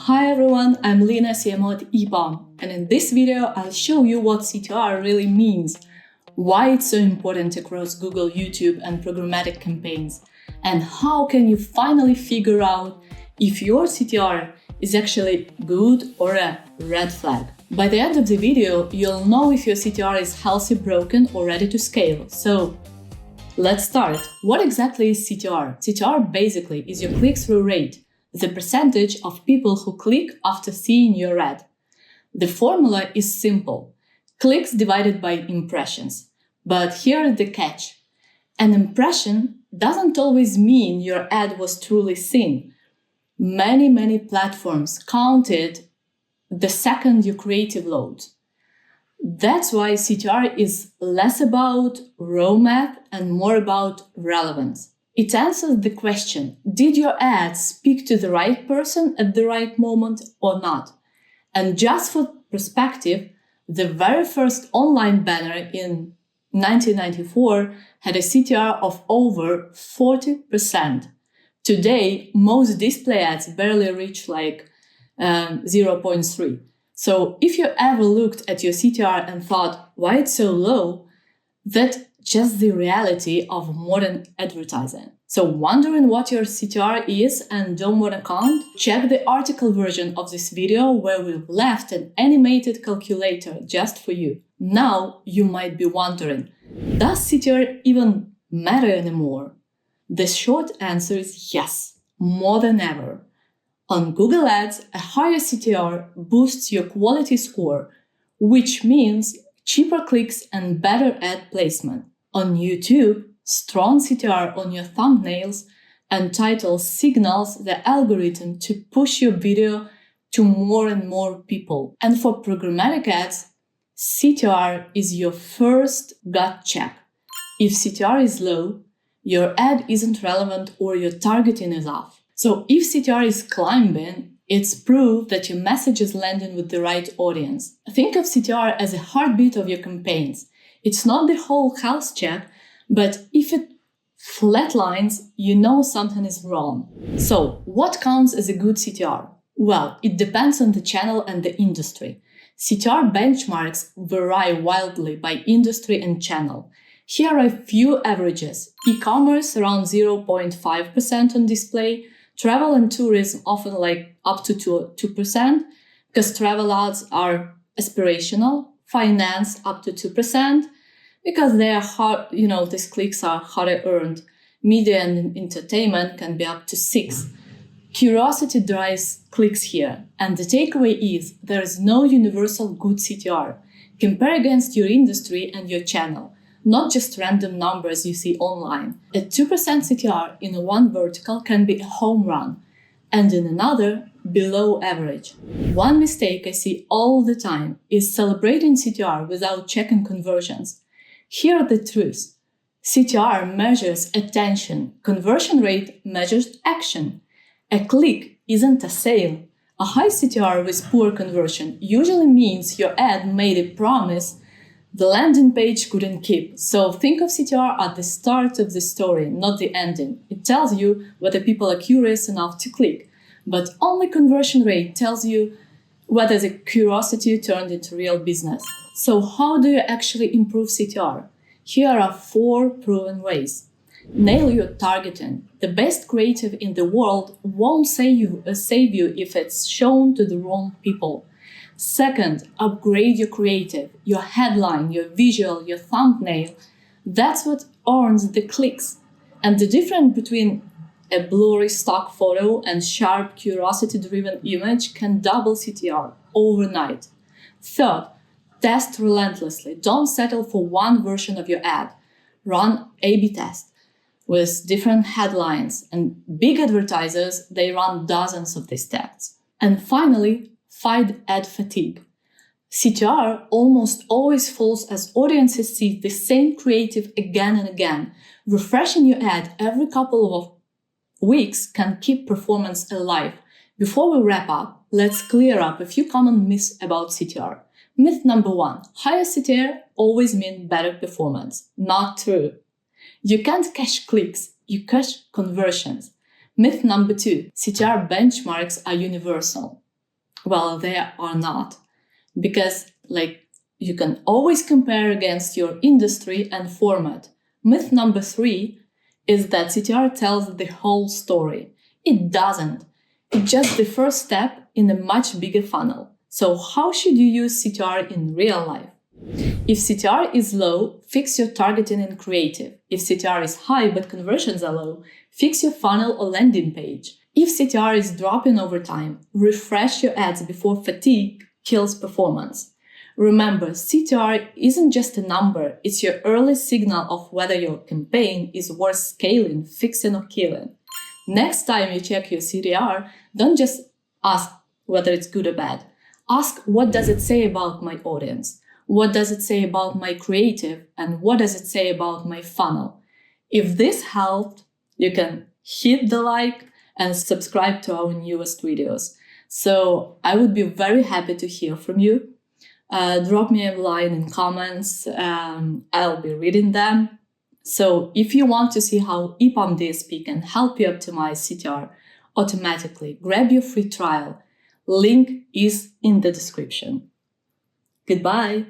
Hi everyone, I'm Lina, CMO at Epom, and in this video I'll show you what CTR really means, why it's so important across Google, YouTube and programmatic campaigns, and how can you finally figure out if your CTR is actually good or a red flag. By the end of the video, you'll know if your CTR is healthy, broken or ready to scale. So let's start. What exactly is CTR? CTR basically is your click-through rate, the percentage of people who click after seeing your ad. The formula is simple. Clicks divided by impressions. But here is the catch. An impression doesn't always mean your ad was truly seen. Many platforms count it the second your creative loads. That's why CTR is less about raw math and more about relevance. It answers the question, did your ad speak to the right person at the right moment or not? And just for perspective, the very first online banner in 1994 had a CTR of over 40%. Today, most display ads barely reach 0.3. So if you ever looked at your CTR and thought, why it's so low? That's just the reality of modern advertising. So wondering what your CTR is and don't want to count? Check the article version of this video where we've left an animated calculator just for you. Now you might be wondering, does CTR even matter anymore? The short answer is yes, more than ever. On Google Ads, a higher CTR boosts your quality score, which means cheaper clicks and better ad placement. On YouTube, strong CTR on your thumbnails and titles signals the algorithm to push your video to more and more people. And for programmatic ads, CTR is your first gut check. If CTR is low, your ad isn't relevant or your targeting is off. So if CTR is climbing, it's proof that your message is landing with the right audience. Think of CTR as a heartbeat of your campaigns. It's not the whole health check, but if it flatlines, you know something is wrong. So what counts as a good CTR? Well, it depends on the channel and the industry. CTR benchmarks vary wildly by industry and channel. Here are a few averages. E-commerce around 0.5% on display, travel and tourism often up to 2%, because travel ads are aspirational, finance up to 2%, because they are hard, these clicks are harder earned. Media and entertainment can be up to 6%. Curiosity drives clicks here, and the takeaway is there is no universal good CTR. Compare against your industry and your channel, not just random numbers you see online. A 2% CTR in one vertical can be a home run, and in another, below average. One mistake I see all the time is celebrating CTR without checking conversions. Hear the truth. CTR measures attention. Conversion rate measures action. A click isn't a sale. A high CTR with poor conversion usually means your ad made a promise the landing page couldn't keep. So think of CTR at the start of the story, not the ending. It tells you whether people are curious enough to click, but only conversion rate tells you whether the curiosity turned into real business. So how do you actually improve CTR? Here are 4 proven ways. Nail your targeting. The best creative in the world won't save you if it's shown to the wrong people. Second, upgrade your creative, your headline, your visual, your thumbnail. That's what earns the clicks. And the difference between a blurry stock photo and sharp, curiosity-driven image can double CTR overnight. Third, test relentlessly. Don't settle for one version of your ad. Run A/B tests with different headlines. And big advertisers, they run dozens of these tests. And finally, fight ad fatigue. CTR almost always falls as audiences see the same creative again and again. Refreshing your ad every couple of weeks can keep performance alive. Before we wrap up, let's clear up a few common myths about CTR. Myth number 1, higher CTR always means better performance. Not true. You can't cache clicks, you cache conversions. Myth number 2, CTR benchmarks are universal. Well, they are not. Because you can always compare against your industry and format. Myth number 3 is that CTR tells the whole story. It doesn't. It's just the first step in a much bigger funnel. So how should you use CTR in real life? If CTR is low, fix your targeting and creative. If CTR is high but conversions are low, fix your funnel or landing page. If CTR is dropping over time, refresh your ads before fatigue kills performance. Remember, CTR isn't just a number, it's your early signal of whether your campaign is worth scaling, fixing, or killing. Next time you check your CTR, don't just ask whether it's good or bad. Ask, what does it say about my audience? What does it say about my creative? And what does it say about my funnel? If this helped, you can hit the like and subscribe to our newest videos. So I would be very happy to hear from you. Drop me a line in comments. I'll be reading them. So if you want to see how Epom DSP can help you optimize CTR automatically, grab your free trial. Link is in the description. Goodbye.